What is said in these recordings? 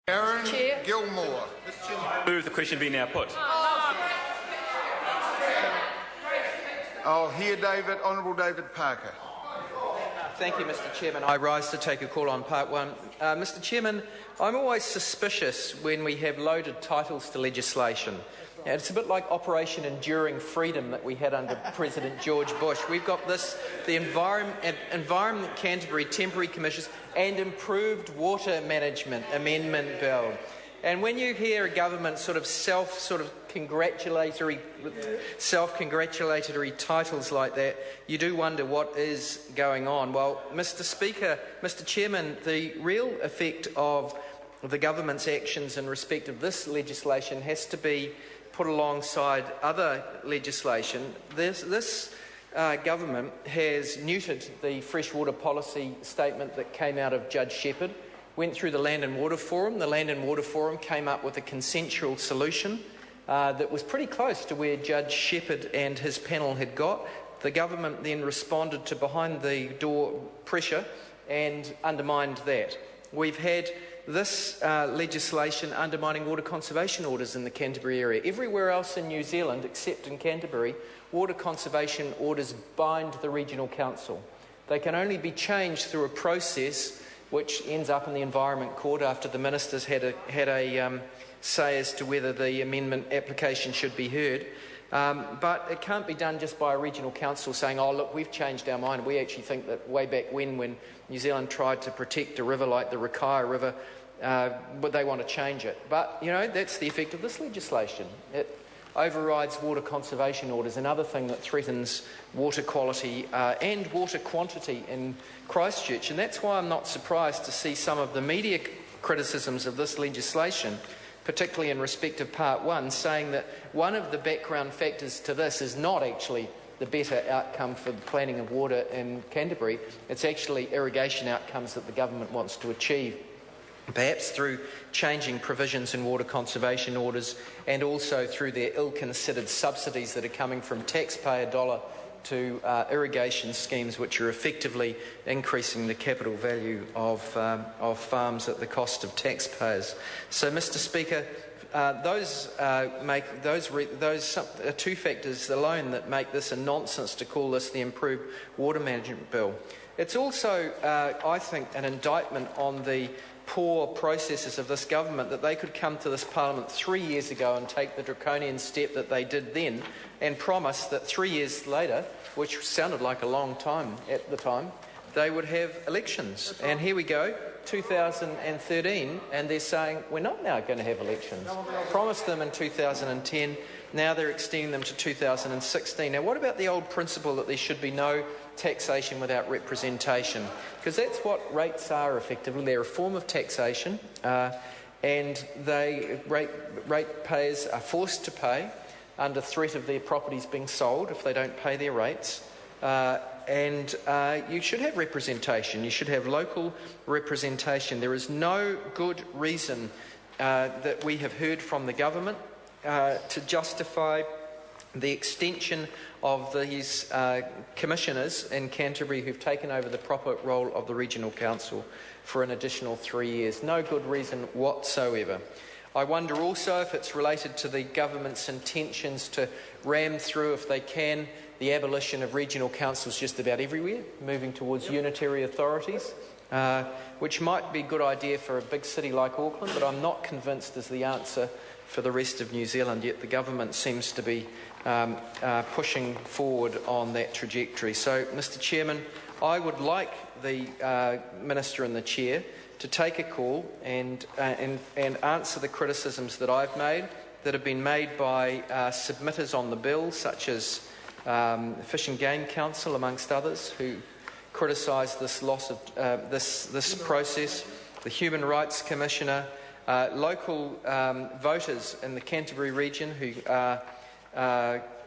Aaron Gilmore. Move the question be now put. I'll hear Honourable David Parker. Thank you, Mr Chairman. I rise to take a call on part one. Mr Chairman, I'm always suspicious when we have loaded titles to legislation. Now, it's a bit like Operation Enduring Freedom that we had under President George Bush. We've got the Environment Canterbury Temporary Commissions and Improved Water Management Amendment Bill. And when you hear a government self-congratulatory titles like that, you do wonder what is going on. Well, Mr Chairman, the real effect of the government's actions in respect of this legislation has to be put alongside other legislation. This government has neutered the freshwater policy statement that came out of Judge Shepherd, went through the Land and Water Forum. The Land and Water Forum came up with a consensual solution that was pretty close to where Judge Shepherd and his panel had got. The government then responded to behind-the-door pressure and undermined that. We've had this legislation undermining water conservation orders in the Canterbury area. Everywhere else in New Zealand, except in Canterbury, water conservation orders bind the regional council. They can only be changed through a process which ends up in the Environment Court after the ministers had a say as to whether the amendment application should be heard. But it can't be done just by a regional council saying, oh look, we've changed our mind. We actually think that way back when New Zealand tried to protect a river like the Rakaia River, but they want to change it. But, you know, that's the effect of this legislation. It overrides water conservation orders, another thing that threatens water quality and water quantity in Christchurch. And that's why I'm not surprised to see some of the media criticisms of this legislation, particularly in respect of Part 1, saying that one of the background factors to this is not actually the better outcome for the planning of water in Canterbury. It's actually irrigation outcomes that the government wants to achieve, perhaps through changing provisions in water conservation orders and also through their ill-considered subsidies that are coming from taxpayer dollar to irrigation schemes which are effectively increasing the capital value of farms at the cost of taxpayers. So, Mr Speaker, those are two factors alone that make this a nonsense to call this the Improved Water Management Bill. It's also, I think, an indictment on the poor processes of this government that they could come to this Parliament 3 years ago and take the draconian step that they did then and promise that 3 years later, which sounded like a long time at the time, they would have elections. And here we go, 2013, and they're saying we're not now going to have elections. Promised them in 2010, now they're extending them to 2016. Now, what about the old principle that there should be no taxation without representation? Because that's what rates are effectively. They're a form of taxation, and ratepayers are forced to pay under threat of their properties being sold if they don't pay their rates. And you should have representation. You should have local representation. There is no good reason that we have heard from the government to justify the extension of these commissioners in Canterbury who've taken over the proper role of the Regional Council for an additional 3 years. No good reason whatsoever. I wonder also if it's related to the government's intentions to ram through, if they can, the abolition of regional councils just about everywhere, moving towards unitary authorities, which might be a good idea for a big city like Auckland, but I'm not convinced is the answer for the rest of New Zealand, yet the government seems to be pushing forward on that trajectory. So, Mr Chairman, I would like the Minister and the Chair to take a call and answer the criticisms that I've made, that have been made by submitters on the bill, such as Fish and Game Council, amongst others, who criticise this loss of this process, the Human Rights Commissioner, local voters in the Canterbury region who are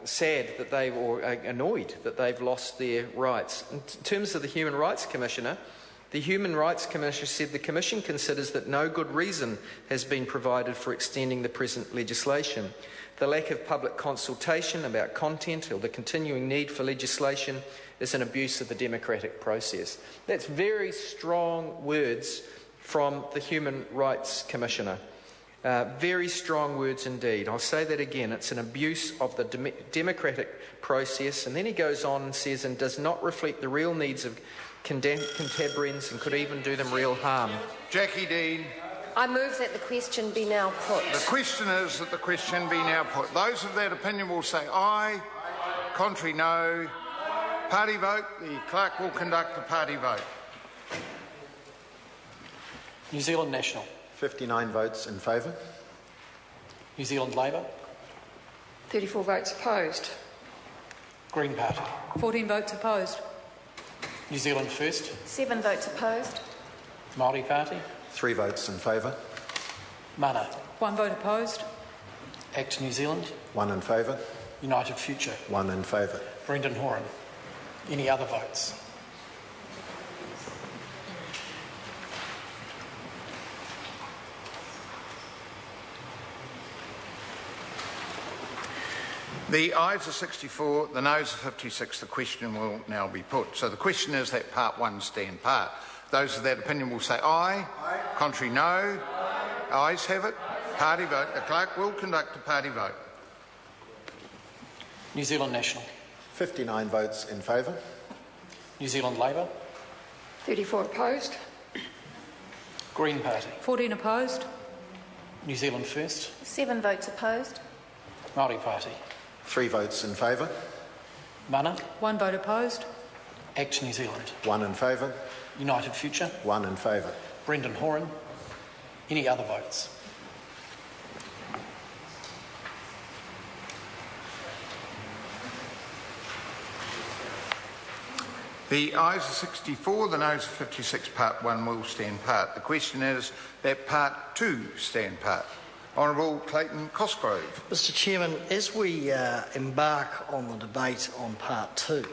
sad that they, or annoyed that they've lost their rights. In terms of the Human Rights Commissioner, the Human Rights Commissioner said the Commission considers that no good reason has been provided for extending the present legislation. The lack of public consultation about content or the continuing need for legislation is an abuse of the democratic process. That's very strong words from the Human Rights Commissioner. Very strong words indeed. I'll say that again. It's an abuse of the democratic process. And then he goes on and says, and does not reflect the real needs of Cantabrians and could even do them real harm. Jackie Dean. I move that the question be now put. The question is that the question be now put. Those of that opinion will say aye. Contrary, no. Party vote. The clerk will conduct the party vote. New Zealand National. 59 votes in favour. New Zealand Labour. 34 votes opposed. Green Party. 14 votes opposed. New Zealand First. 7 votes opposed. Māori Party. 3 votes in favour. Mana. 1 vote opposed. Act New Zealand. 1 in favour. United Future. 1 in favour. Brendan Horan. Any other votes? The ayes are 64, the noes are 56. The question will now be put. So the question is that part 1 stand part. Those of that opinion will say aye. Aye. Contrary, no. Aye. Ayes have it. Party vote. The clerk will conduct a party vote. New Zealand National. 59 votes in favour. New Zealand Labour. 34 opposed. Green Party. 14 opposed. New Zealand First. 7 votes opposed. Māori Party. 3 votes in favour. Mana. 1 vote opposed. Act New Zealand. 1 in favour. United Future. 1 in favour. Brendan Horan. Any other votes? The ayes are 64, the noes are 56. Part 1 will stand part. The question is that part 2 stand part. Honourable Clayton Cosgrove. Mr Chairman, as we embark on the debate on part 2,